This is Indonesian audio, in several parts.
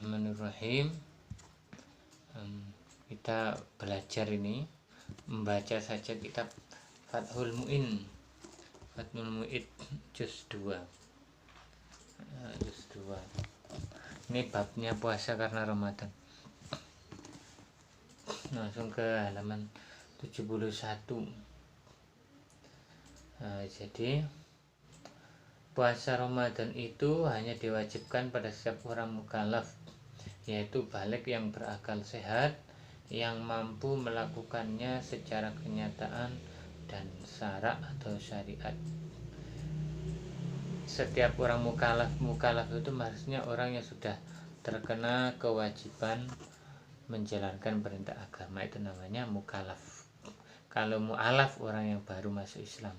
Bismillahirrahmanirrahim. Kita belajar ini membaca saja kitab Fathul Mu'in juz 2. Ini babnya puasa karena Ramadan. Langsung ke halaman 71. Jadi puasa Ramadan itu hanya diwajibkan pada setiap orang mukallaf, yaitu balik yang berakal sehat, yang mampu melakukannya secara kenyataan dan syarak atau syariat. Setiap orang mukallaf itu maksudnya orang yang sudah terkena kewajiban menjalankan perintah agama, itu namanya mukallaf. Kalau mu'alaf orang yang baru masuk Islam.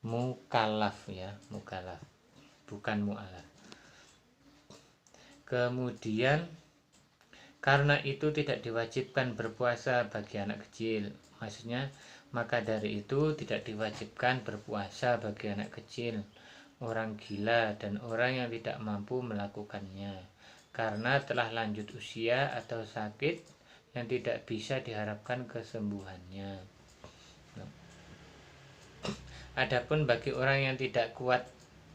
Mukallaf ya, mukallaf, bukan mu'alaf. Kemudian karena itu tidak diwajibkan berpuasa bagi anak kecil, maksudnya maka dari itu tidak diwajibkan berpuasa bagi anak kecil, orang gila dan orang yang tidak mampu melakukannya karena telah lanjut usia atau sakit yang tidak bisa diharapkan kesembuhannya. Adapun bagi orang yang tidak kuat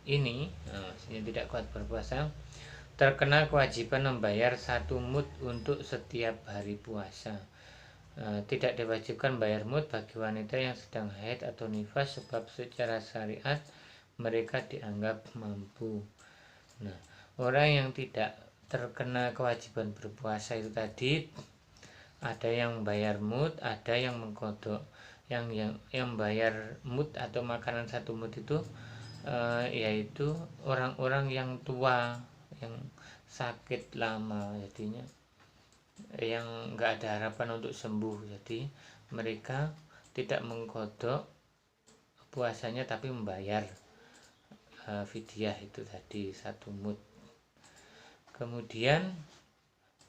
ini, yang tidak kuat berpuasa, terkena kewajiban membayar 1 mud untuk setiap hari puasa. Tidak diwajibkan bayar mud bagi wanita yang sedang haid atau nifas, sebab secara syariat mereka dianggap mampu. Nah, orang yang tidak terkena kewajiban berpuasa itu tadi ada yang bayar mud, ada yang mengkodok. Yang bayar mud atau makanan 1 mud itu yaitu orang-orang yang tua, yang sakit lama, jadinya yang nggak ada harapan untuk sembuh. Jadi mereka tidak mengkodok puasanya tapi membayar fidyah itu tadi 1 mud. Kemudian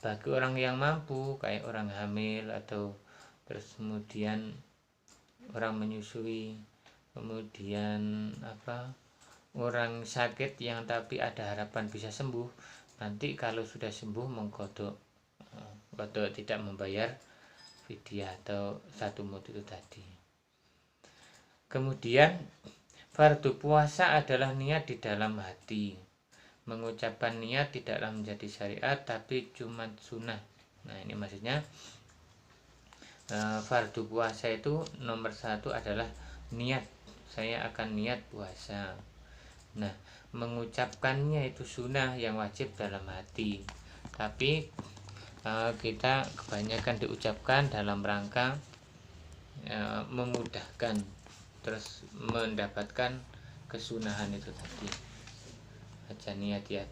bagi orang yang mampu kayak orang hamil atau terus kemudian orang menyusui, kemudian orang sakit yang tapi ada harapan bisa sembuh, nanti kalau sudah sembuh mengkodok tidak membayar fidyah atau 1 mud itu tadi. Kemudian fardu puasa adalah niat di dalam hati. Mengucapkan niat tidaklah menjadi syariat tapi cuma sunnah. Nah, ini maksudnya fardu puasa itu nomor 1 adalah niat. Saya akan niat puasa. Nah, mengucapkannya itu sunnah yang wajib dalam hati. Tapi kita kebanyakan diucapkan dalam rangka memudahkan, terus mendapatkan kesunahan itu tadi. Baca niat ya.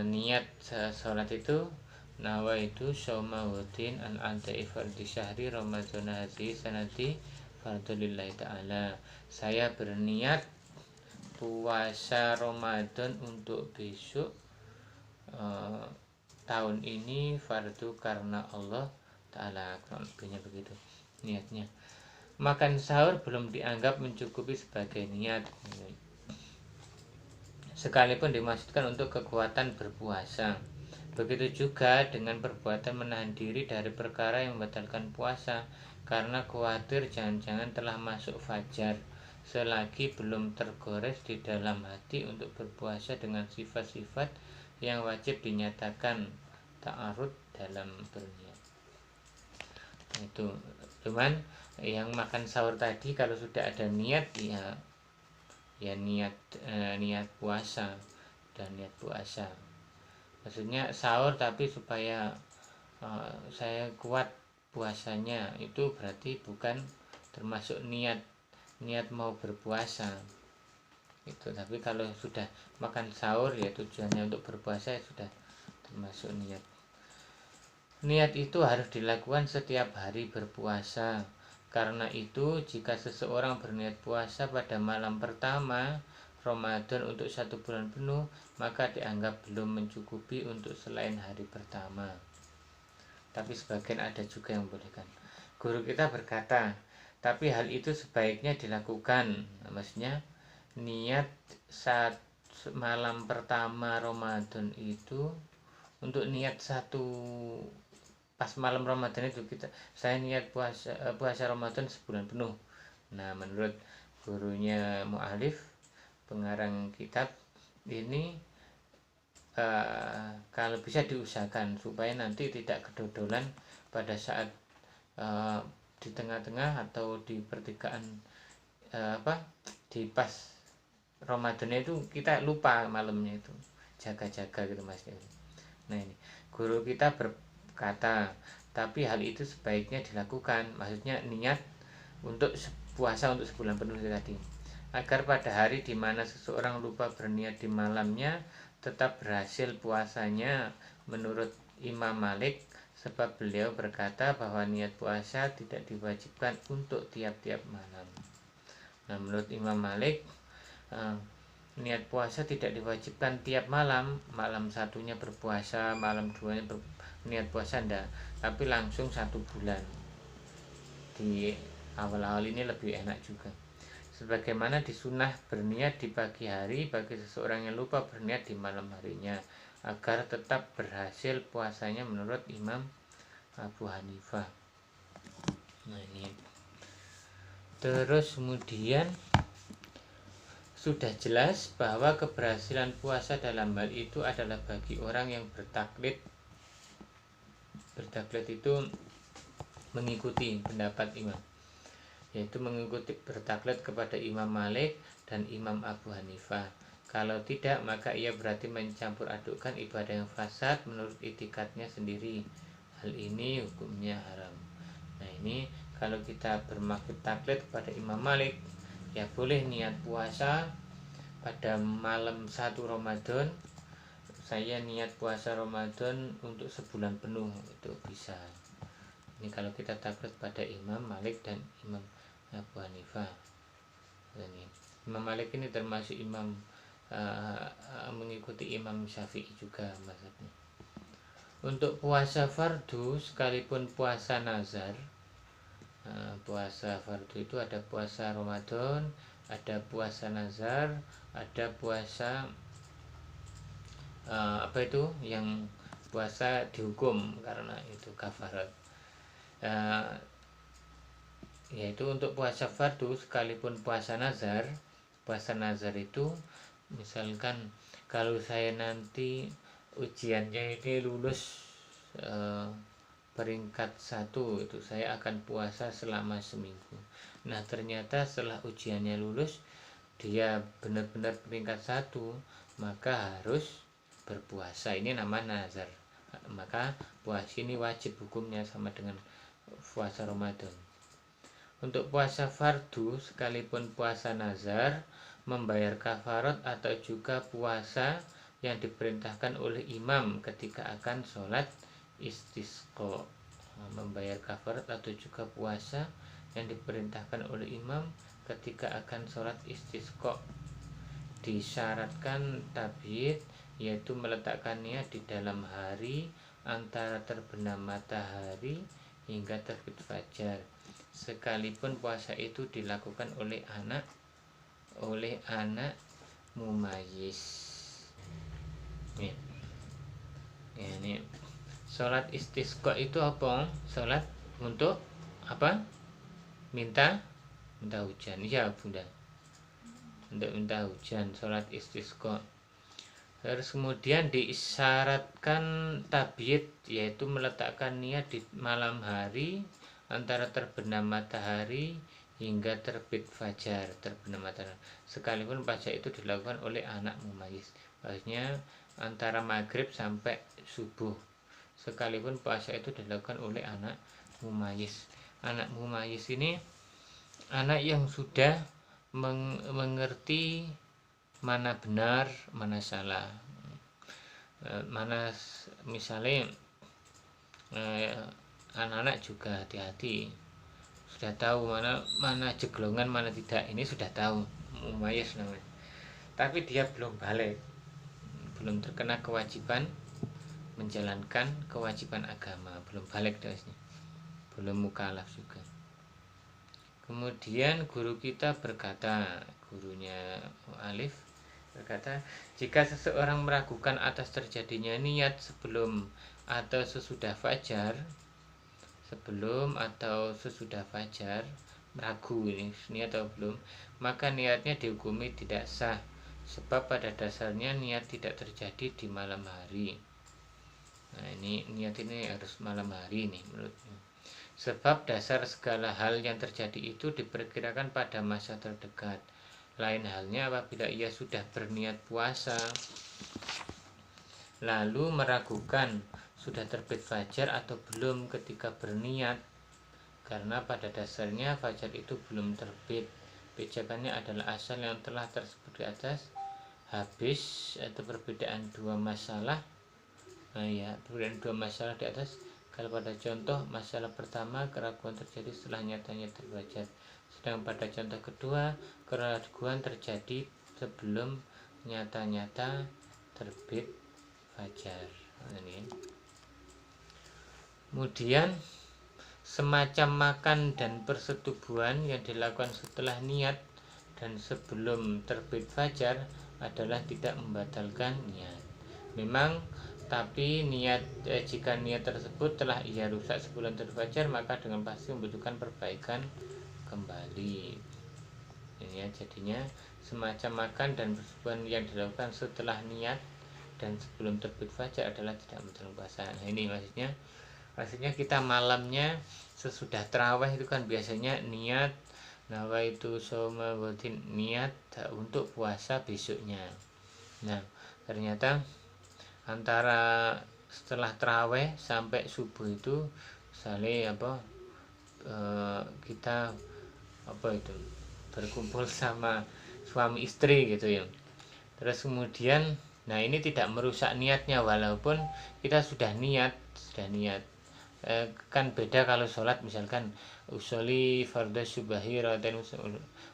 Niat sholat itu nawaitu syauma wadin an anta'i fardi syahri ramadhan hadhi sanati fardulillahi ta'ala. Saya berniat puasa Ramadan untuk besok tahun ini fardu karena Allah Ta'ala. Lebihnya begitu niatnya. Makan sahur belum dianggap mencukupi sebagai niat, sekalipun dimaksudkan untuk kekuatan berpuasa. Begitu juga dengan perbuatan menahan diri dari perkara yang membatalkan puasa karena khawatir jangan-jangan telah masuk fajar, selagi belum tergores di dalam hati untuk berpuasa dengan sifat-sifat yang wajib dinyatakan ta'arud dalam berniat. Itu cuman yang makan sahur tadi kalau sudah ada niat ya niat puasa dan niat puasa. Maksudnya sahur tapi supaya saya kuat puasanya, itu berarti bukan termasuk niat mau berpuasa itu. Tapi kalau sudah makan sahur ya tujuannya untuk berpuasa, ya sudah termasuk niat. Niat itu harus dilakukan setiap hari berpuasa. Karena itu jika seseorang berniat puasa pada malam pertama Ramadan untuk 1 bulan penuh, maka dianggap belum mencukupi untuk selain hari pertama. Tapi sebagian ada juga yang membolehkan. Guru kita berkata, tapi hal itu sebaiknya dilakukan. Maksudnya niat malam pertama Ramadan itu untuk niat satu, pas malam Ramadan itu saya niat puasa Ramadan sebulan penuh. Nah, menurut gurunya mu'alif, pengarang kitab ini, kalau bisa diusahakan supaya nanti tidak kedodolan pada saat di tengah-tengah atau di pertigaan, di pas Ramadannya itu kita lupa malamnya itu, jaga-jaga gitu Mas. Nah, ini guru kita berkata, tapi hal itu sebaiknya dilakukan, maksudnya niat untuk puasa untuk sebulan penuh tadi, agar pada hari di mana seseorang lupa berniat di malamnya tetap berhasil puasanya menurut Imam Malik, sebab beliau berkata bahwa niat puasa tidak diwajibkan untuk tiap-tiap malam. Nah, menurut Imam Malik, niat puasa tidak diwajibkan tiap malam, malam satunya berpuasa, malam duanya niat puasa enggak, tapi langsung 1 bulan. Di awal-awal ini lebih enak juga. Sebagaimana disunah berniat di pagi hari bagi seseorang yang lupa berniat di malam harinya, agar tetap berhasil puasanya menurut Imam Abu Hanifah. Nah, ini terus kemudian sudah jelas bahwa keberhasilan puasa dalam hal itu adalah bagi orang yang bertaklid. Bertaklid itu mengikuti pendapat imam, yaitu mengikuti bertaklid kepada Imam Malik dan Imam Abu Hanifah. Kalau tidak, maka ia berarti mencampur adukkan ibadah yang fasad menurut itikadnya sendiri. Hal ini hukumnya haram. Nah, ini kalau kita bermaksud taklid kepada Imam Malik, ya boleh niat puasa pada malam 1 Ramadan, saya niat puasa Ramadan untuk sebulan penuh, itu bisa. Ini kalau kita taklid pada Imam Malik dan Imam Abu Hanifah. Ini Imam Malik ini termasuk imam mengikuti Imam Syafi'i juga mazhabnya. Untuk puasa fardu sekalipun puasa nazar, puasa fardu itu ada puasa Ramadan, ada puasa nazar, ada puasa yang puasa dihukum karena itu kafarat. Yaitu untuk puasa fardu sekalipun puasa nazar itu misalkan kalau saya nanti ujiannya ini lulus peringkat 1, itu saya akan puasa selama seminggu. Nah, ternyata setelah ujiannya lulus dia benar-benar peringkat 1, maka harus berpuasa. Ini nama nazar. Maka puasa ini wajib hukumnya sama dengan puasa Ramadan. Untuk puasa fardu sekalipun puasa nazar, membayar kafarat atau juga puasa yang diperintahkan oleh imam ketika akan sholat istisqa. Membayar kafarat atau juga puasa yang diperintahkan oleh imam ketika akan sholat istisqa. Disyaratkan tabiat, yaitu meletakkan niat di dalam hari antara terbenam matahari hingga terbit fajar, sekalipun puasa itu dilakukan oleh anak mumayyiz. Ini sholat istisqa itu apa? Sholat untuk apa? Minta hujan. Ya bunda, untuk minta hujan, sholat istisqa. Terus kemudian disyaratkan tabiat, yaitu meletakkan niat di malam hari antara terbenam matahari hingga terbit fajar, terbenam matahari, sekalipun puasa itu dilakukan oleh anak mumayyiz. Maksudnya antara maghrib sampai subuh, sekalipun puasa itu dilakukan oleh anak mumayyiz. Anak mumayyiz ini anak yang sudah mengerti mana benar, mana salah, mana misalnya anak-anak juga hati-hati, sudah tahu mana jeglongan mana tidak, ini sudah tahu, mumayyiz namanya. Tapi dia belum balik, belum terkena kewajiban menjalankan kewajiban agama, belum balik dasnya, belum mukallaf juga. Kemudian guru kita berkata, gurunya Alif, Berkata, jika seseorang meragukan atas terjadinya niat sebelum atau sesudah fajar, ragu ini niat atau belum, maka niatnya dihukumi tidak sah, sebab pada dasarnya niat tidak terjadi di malam hari. Nah, ini niat ini harus malam hari nih menurutnya. Sebab dasar segala hal yang terjadi itu diperkirakan pada masa terdekat. Lain halnya apabila ia sudah berniat puasa lalu meragukan sudah terbit fajar atau belum ketika berniat, karena pada dasarnya fajar itu belum terbit. Pijakannya adalah asal yang telah tersebut di atas, habis atau perbedaan dua masalah. Perbedaan dua masalah di atas. Kalau pada contoh masalah pertama, keraguan terjadi setelah nyatanya terbaca, sedang pada contoh kedua, keraguan terjadi sebelum nyata-nyata terbit fajar. Ini. Kemudian semacam makan dan persetubuhan yang dilakukan setelah niat dan sebelum terbit fajar adalah tidak membatalkan niat. Memang tapi jika niat tersebut telah ia rusak sebelum terbit fajar, maka dengan pasti membutuhkan perbaikan kembali. Ini ya, jadinya semacam makan dan persetubuhan yang dilakukan setelah niat dan sebelum terbit fajar adalah tidak membatalkan puasa. Nah, ini maksudnya kita malamnya sesudah terawih itu kan biasanya niat nawaitu shauma ghadin, niat untuk puasa besoknya. Nah, ternyata antara setelah terawih sampai subuh itu misalnya kita berkumpul sama suami istri gitu ya. Terus kemudian ini tidak merusak niatnya walaupun kita sudah niat. Kan beda kalau sholat, misalkan usoli fardhu subahi raten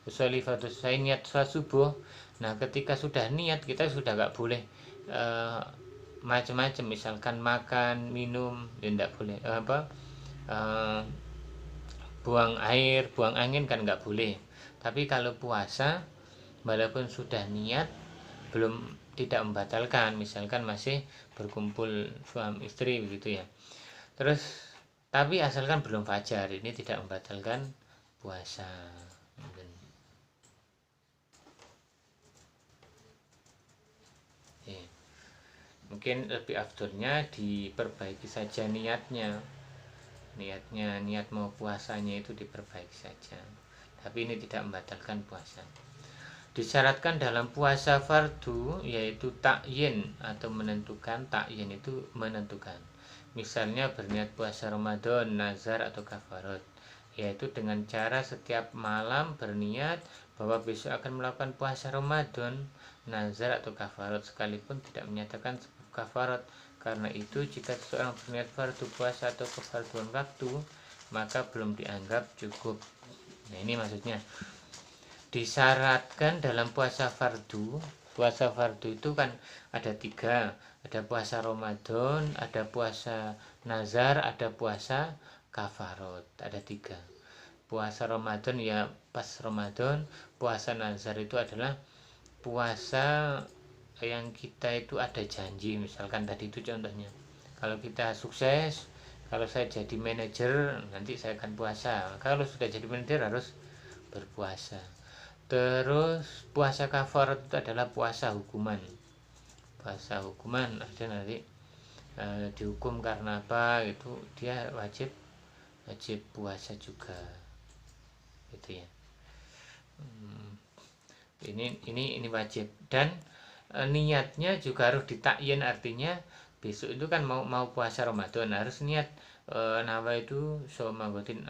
usoli fardhu saya niat sholat subuh. Nah, ketika sudah niat kita sudah gak boleh macam-macam, misalkan makan minum tidak boleh buang air buang angin kan nggak boleh. Tapi kalau puasa walaupun sudah niat belum, tidak membatalkan, misalkan masih berkumpul suami istri begitu ya, terus tapi asalkan belum fajar, ini tidak membatalkan puasa. Mungkin lebih afdolnya diperbaiki saja niat mau puasanya itu diperbaiki saja, tapi ini tidak membatalkan puasa. Disyaratkan dalam puasa fardu yaitu takyin atau menentukan. Takyin itu menentukan, misalnya berniat puasa Ramadan, nazar atau kafarat, yaitu dengan cara setiap malam berniat bahwa besok akan melakukan puasa Ramadan, nazar atau kafarat sekalipun tidak menyatakan kafarat. Karena itu jika seseorang berniat fardu puasa atau kefarduan waktu, maka belum dianggap cukup. Nah, ini maksudnya disyaratkan dalam puasa fardu. Puasa fardu itu kan ada 3, ada puasa Ramadan, ada puasa nazar, ada puasa kafarat, ada 3. Puasa Ramadan ya pas Ramadan, puasa nazar itu adalah puasa yang kita itu ada janji, misalkan tadi itu contohnya, kalau kita sukses, kalau saya jadi manajer nanti saya akan puasa, kalau sudah jadi manajer harus berpuasa. Terus puasa kafarat itu adalah puasa hukuman ada nanti dihukum karena apa, itu dia wajib puasa juga gitu ya. Ini wajib, dan niatnya juga harus ditakyin, artinya besok itu kan mau puasa Ramadan harus niat nawaitu shauma ghadin,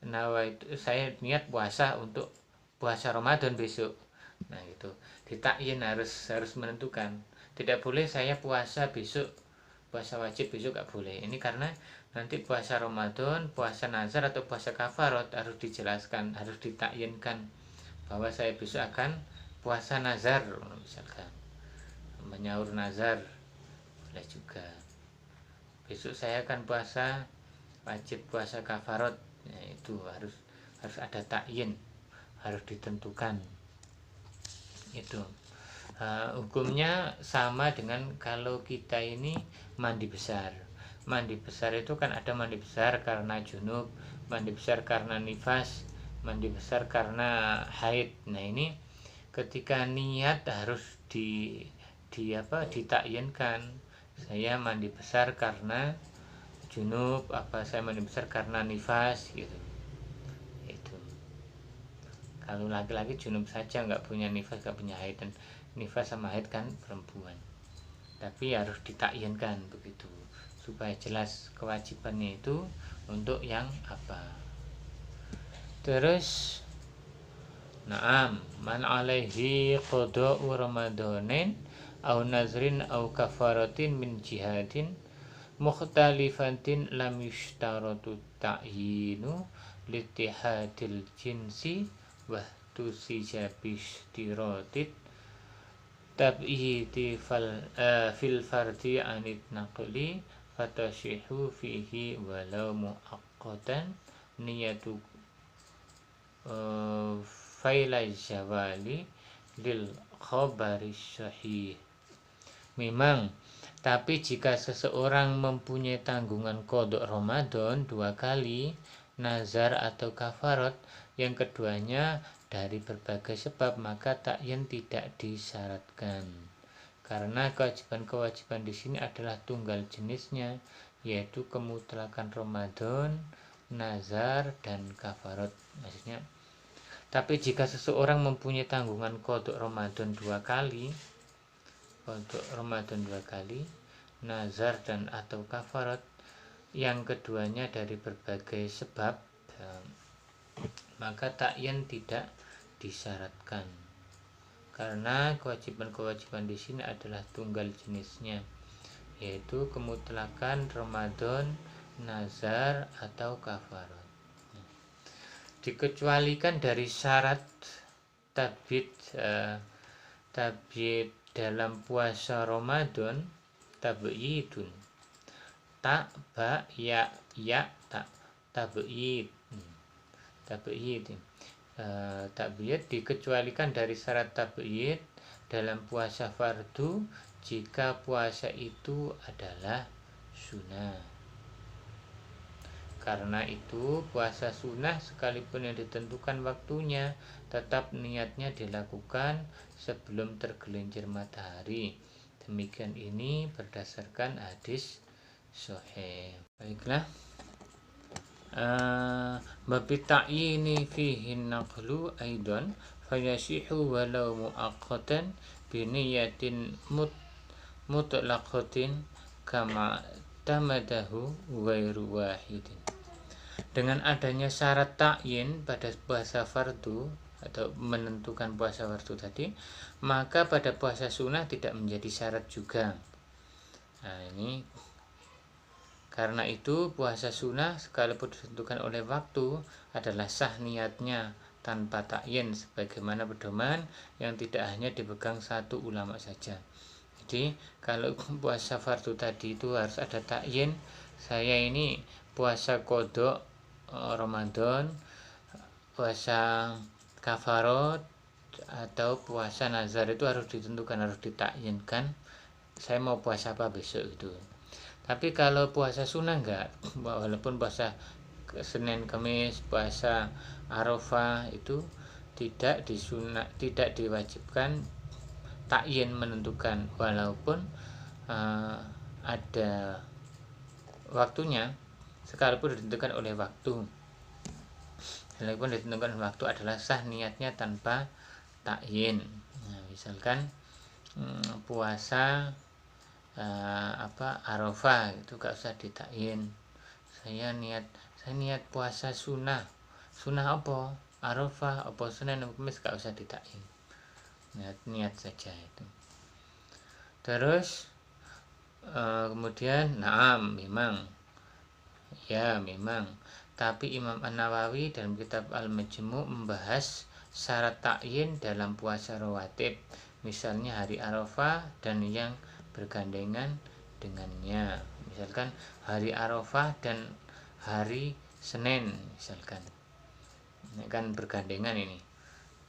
nawaitu saya niat puasa untuk puasa Ramadan besok. Nah, itu ditakyin, harus menentukan. Tidak boleh saya puasa besok, puasa wajib besok gak boleh. Ini karena nanti puasa Ramadan, puasa nazar atau puasa kafarat harus dijelaskan, harus ditakyinkan bahwa saya besok akan puasa nazar, misalkan menyaur nazar boleh juga. Besok saya akan puasa wajib, puasa kafarat, ya, itu harus ada takyin, harus ditentukan. Itu Hukumnya sama dengan kalau kita ini mandi besar. Mandi besar itu kan ada mandi besar karena junub, mandi besar karena nifas, mandi besar karena haid. Nah ini ketika niat harus ditakyinkan. Saya mandi besar karena junub, saya mandi besar karena nifas gitu. Itu. Kalau laki-laki junub saja, nggak punya nifas, nggak punya haid. Dan nifas sama haid kan perempuan, tapi harus ditakyinkan begitu supaya jelas kewajibannya itu untuk yang apa. Terus na'am man alaihi qada'u ramadanin au nazrin au kafaratin min jihadin mukhtalifatin lam yushtaratu ta'yinu litihadil jinsi wa tusijabishtiratit tab'iti fil fardi anit naqli fatashihu fihi walau muaqqatan niyatu failai zawali lil khabari sahih. Memang, tapi jika seseorang mempunyai tanggungan qadha Ramadan 2 kali, nazar atau kafarat, yang keduanya dari berbagai sebab, maka takyin tidak disyaratkan. Karena kewajiban-kewajiban di sini adalah tunggal jenisnya, yaitu kemutlakan Ramadan, nazar, dan kafarat. Maksudnya, tapi jika seseorang mempunyai tanggungan qadha Ramadan 2 kali, nazar dan atau kafarat, yang keduanya dari berbagai sebab, maka takyin tidak disyaratkan. Karena kewajiban-kewajiban di sini adalah tunggal jenisnya, yaitu kemutlakan Ramadan, nazar atau kafarat. Dikecualikan dari syarat tabyid dalam puasa Ramadan, tabyidun, tak ba ya tak tabyid. Tabyid dikecualikan dari syarat tabyid dalam puasa fardu jika puasa itu adalah sunnah. Karena itu puasa sunnah sekalipun yang ditentukan waktunya, tetap niatnya dilakukan sebelum tergelincir matahari. Demikian ini berdasarkan hadis sahih. Baiklah. Babi ta'yini fihi naqlu aidan fayashihu walau muaqqatan biniyatin mutlaqatin kama tamadahu ghairu wahidin. Dengan adanya syarat ta'yin pada puasa fardu atau menentukan puasa fardu tadi, maka pada puasa sunnah tidak menjadi syarat juga. Nah ini karena itu puasa sunnah sekalipun ditentukan oleh waktu adalah sah niatnya tanpa ta'yin, sebagaimana pedoman yang tidak hanya dipegang satu ulama saja. Jadi kalau puasa fardu tadi itu harus ada ta'yin. Saya ini puasa qadha Ramadan, puasa kafarat atau puasa nazar itu harus ditentukan, harus ditakyinkan. Saya mau puasa apa besok itu. Tapi kalau puasa sunnah enggak, walaupun puasa Senin Kamis, puasa Arafah itu tidak diwajibkan takyin menentukan, walaupun ada waktunya, sekalipun ditentukan oleh waktu. Sekalipun ditentukan waktu adalah sah niatnya tanpa takyin. Nah, misalkan puasa Arafah itu gak usah ditakyin. Saya niat puasa sunnah apa? Arafah apa Senin Kamis, gak usah ditakyin. Niat saja itu. Terus kemudian memang tapi Imam An-Nawawi dalam kitab Al-Majmu' membahas syarat takyin dalam puasa rawatib, misalnya hari Arafah dan yang bergandengan dengannya, misalkan hari Arafah dan hari Senin misalkan, ini kan bergandengan ini.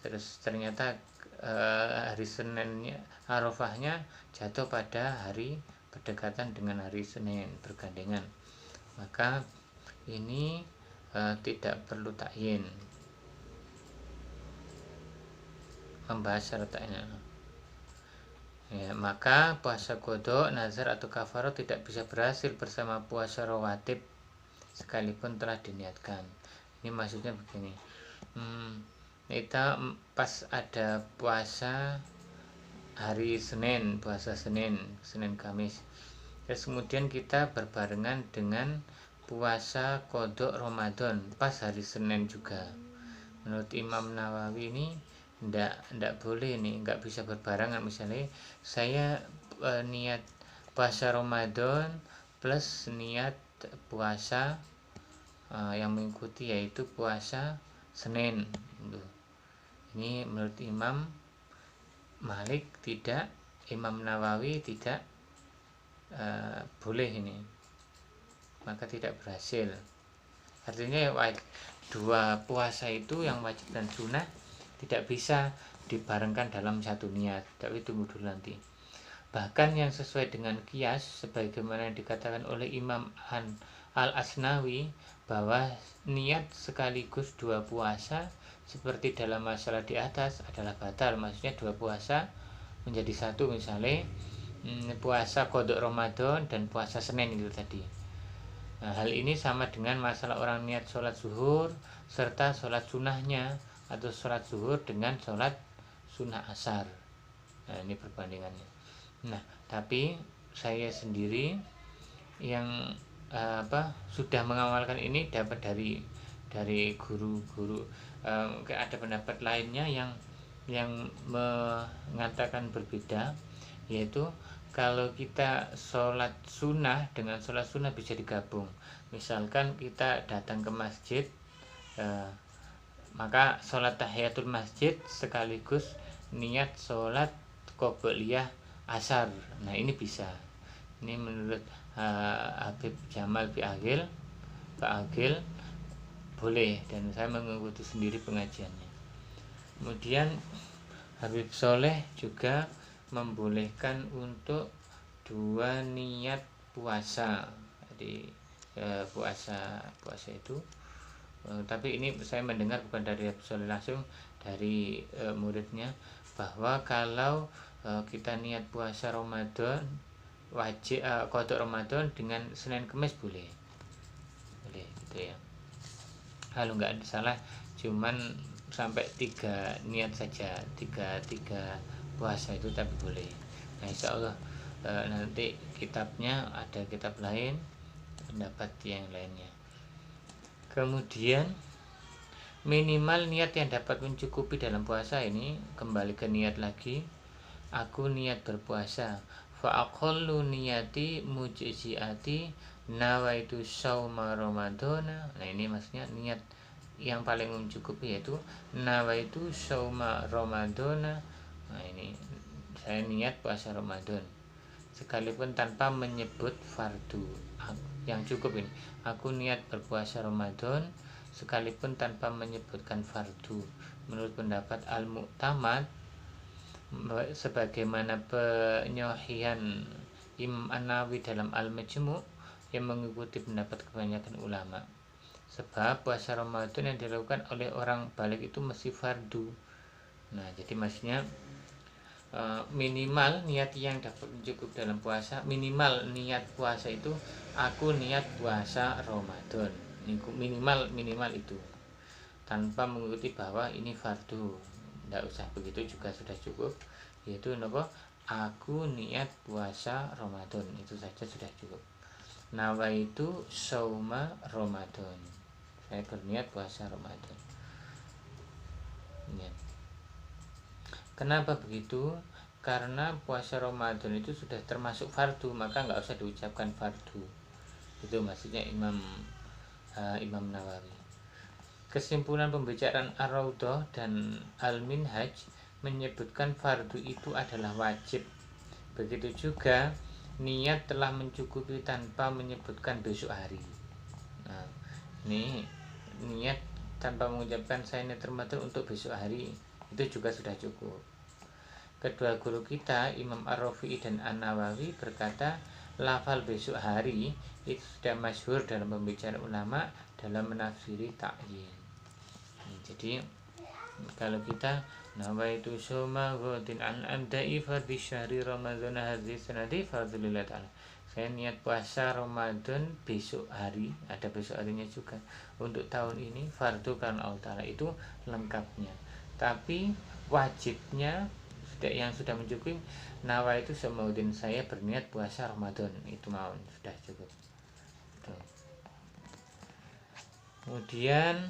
Terus ternyata hari Seninnya Arafahnya jatuh pada hari berdekatan dengan hari Senin bergandengan, maka ini tidak perlu takyin membahas syaratnya. Ya, maka puasa qadha, nazar atau kafarah tidak bisa berhasil bersama puasa rawatib sekalipun telah diniatkan. Ini maksudnya begini, kita pas ada puasa hari Senin, puasa Senin Kamis, terus kemudian kita berbarengan dengan puasa qadha Ramadan pas hari Senin juga. Menurut Imam Nawawi ini ndak boleh nih, nggak bisa berbarengan. Misalnya saya niat puasa Ramadan plus niat puasa yang mengikuti yaitu puasa Senin. Ini menurut Imam Malik tidak, Imam Nawawi tidak boleh ini, maka tidak berhasil. Artinya dua puasa itu yang wajib dan sunnah tidak bisa dibarengkan dalam satu niat. Tapi tunggu dulu nanti. Bahkan yang sesuai dengan qiyas sebagaimana yang dikatakan oleh Imam Al-Asnawi bahwa niat sekaligus dua puasa seperti dalam masalah di atas adalah batal. Maksudnya dua puasa menjadi satu, misalnya puasa qadha Ramadan dan puasa Senin itu tadi. Nah, hal ini sama dengan masalah orang niat sholat zuhur serta sholat sunnahnya, atau sholat zuhur dengan sholat sunnah asar. Nah, ini perbandingannya. Nah, tapi saya sendiri yang sudah mengamalkan ini dapat dari guru-guru. Ada pendapat lainnya yang mengatakan berbeda, yaitu kalau kita sholat sunnah dengan sholat sunnah bisa digabung. Misalkan kita datang ke masjid, maka sholat tahiyatul masjid sekaligus niat sholat qobliyah asar. Nah, ini bisa. Ini menurut Habib Jamal Pak Agil boleh, dan saya mengikuti sendiri pengajiannya. Kemudian Habib Soleh juga membolehkan untuk dua niat puasa. Jadi puasa itu, tapi ini saya mendengar bukan dari Habib Soleh langsung, dari muridnya, bahwa kalau kita niat puasa Ramadan wajib qadha Ramadan dengan Senin Kamis boleh gitu ya. Kalau nggak salah cuman sampai 3 niat saja, tiga puasa itu, tapi boleh. Nah, insya Allah nanti kitabnya ada kitab lain, pendapat yang lainnya. Kemudian minimal niat yang dapat mencukupi dalam puasa ini kembali ke niat lagi. Aku niat berpuasa, fa aqallu niyati mujziati nawaitu shauma ramadhana. Nah, ini maksudnya niat yang paling mencukupi yaitu nawaitu shauma ramadhana. Nah, ini saya niat puasa Ramadan sekalipun tanpa menyebut fardu. Yang cukup ini, aku niat berpuasa Ramadan sekalipun tanpa menyebutkan fardu. Menurut pendapat Al-Mu'tamad, sebagaimana penyohihan Imam An-Nawawi dalam Al-Majmu' yang mengikuti pendapat kebanyakan ulama, sebab puasa Ramadan yang dilakukan oleh orang balik itu mesti fardu. Nah, jadi maksudnya minimal niat yang dapat mencukup dalam puasa, minimal niat puasa itu aku niat puasa Ramadan, minimal itu, tanpa mengikuti bahwa ini fardu. Tidak usah begitu juga sudah cukup, yaitu aku niat puasa Ramadan, itu saja sudah cukup. Nawaitu shauma Ramadan, saya berniat puasa Ramadan. Ya. Kenapa begitu? Karena puasa Ramadan itu sudah termasuk fardu, maka nggak usah diucapkan fardu. Itu maksudnya Imam Nawawi. Kesimpulan pembicaraan Ar-Raudhah dan Al-Minhaj menyebutkan fardu itu adalah wajib. Begitu juga niat telah mencukupi tanpa menyebutkan besok hari. Nah, ini niat tanpa mengucapkan saya niat Ramadan untuk besok hari, itu juga sudah cukup. kedua guru kita Imam Ar-Rafi'i dan An-Nawawi berkata lafal besok hari itu sudah masyhur dalam pembicaraan ulama dalam menafsiri ta'yin. Jadi kalau kita nawaitu soma ghadin an amda'i fardhi syahri ramadhan hadhihi sanati fardhillah ta'ala, saya niat puasa Ramadan besok hari, ada besok harinya juga untuk tahun ini, fardu karena Allah Ta'ala, itu lengkapnya. Tapi wajibnya yang sudah mencukupi nawaitu semaudin, saya berniat puasa Ramadan, itu mau sudah cukup. Tuh. Kemudian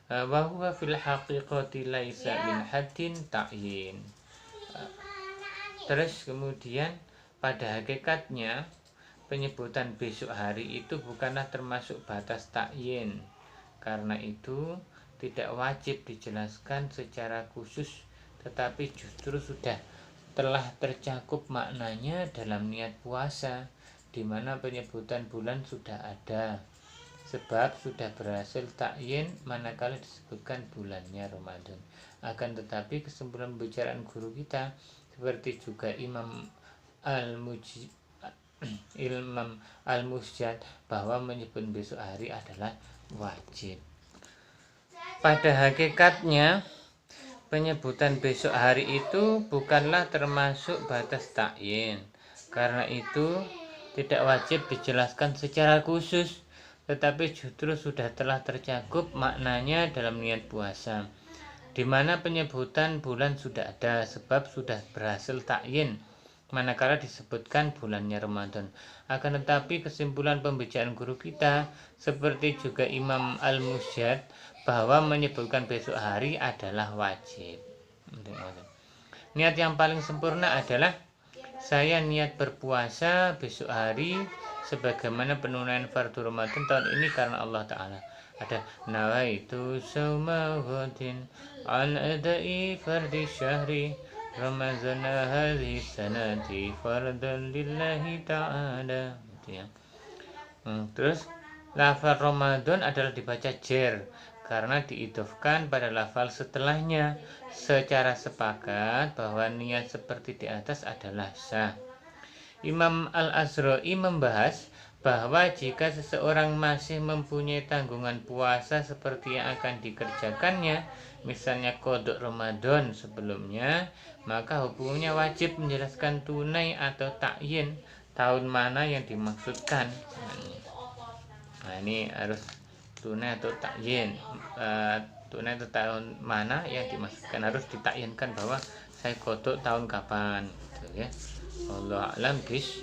wa huwa fil haqiqati laisa min haddin ta'yin. Terus kemudian pada hakikatnya penyebutan besok hari itu bukanlah termasuk batas ta'yin. Karena itu tidak wajib dijelaskan secara khusus, tetapi justru telah tercakup maknanya dalam niat puasa, di mana penyebutan bulan sudah ada. Sebab sudah berhasil ta'yin manakala disebutkan bulannya Ramadan. Akan tetapi kesimpulan pembicaraan guru kita seperti juga Imam Al-Mujad bahwa menyebut besok hari adalah wajib. Pada hakikatnya penyebutan besok hari itu bukanlah termasuk batas ta'yin. Karena itu tidak wajib dijelaskan secara khusus, tetapi justru telah tercakup maknanya dalam niat puasa, di mana penyebutan bulan sudah ada sebab sudah berhasil ta'yin manakala disebutkan bulannya Ramadan. Akan tetapi kesimpulan pembicaraan guru kita seperti juga Imam Al-Mujad bahwa menyebutkan besok hari adalah wajib. Niat yang paling sempurna adalah saya niat berpuasa besok hari sebagaimana penunaian fardu Ramadan tahun ini karena Allah Ta'ala. Ada nawaitu sawma ghadin an adai fardi syahri Ramadhan hadhihi sanati fardan lillahi ta'ala. Terus lafal Ramadan adalah dibaca jer karena diidofkan pada lafal setelahnya. Secara sepakat bahwa niat seperti di atas adalah sah. Imam Al-Azra'i membahas bahwa jika seseorang masih mempunyai tanggungan puasa seperti yang akan dikerjakannya, misalnya qodok Ramadan sebelumnya, maka hukumnya wajib menjelaskan tunai atau ta'yin tahun mana yang dimaksudkan. Nah, ini harus tunai atau ta'yin. Tunai atau tahun mana yang dimaksudkan, harus ditakyinkan bahwa saya qodok tahun kapan, gitu ya. Allah alam bis.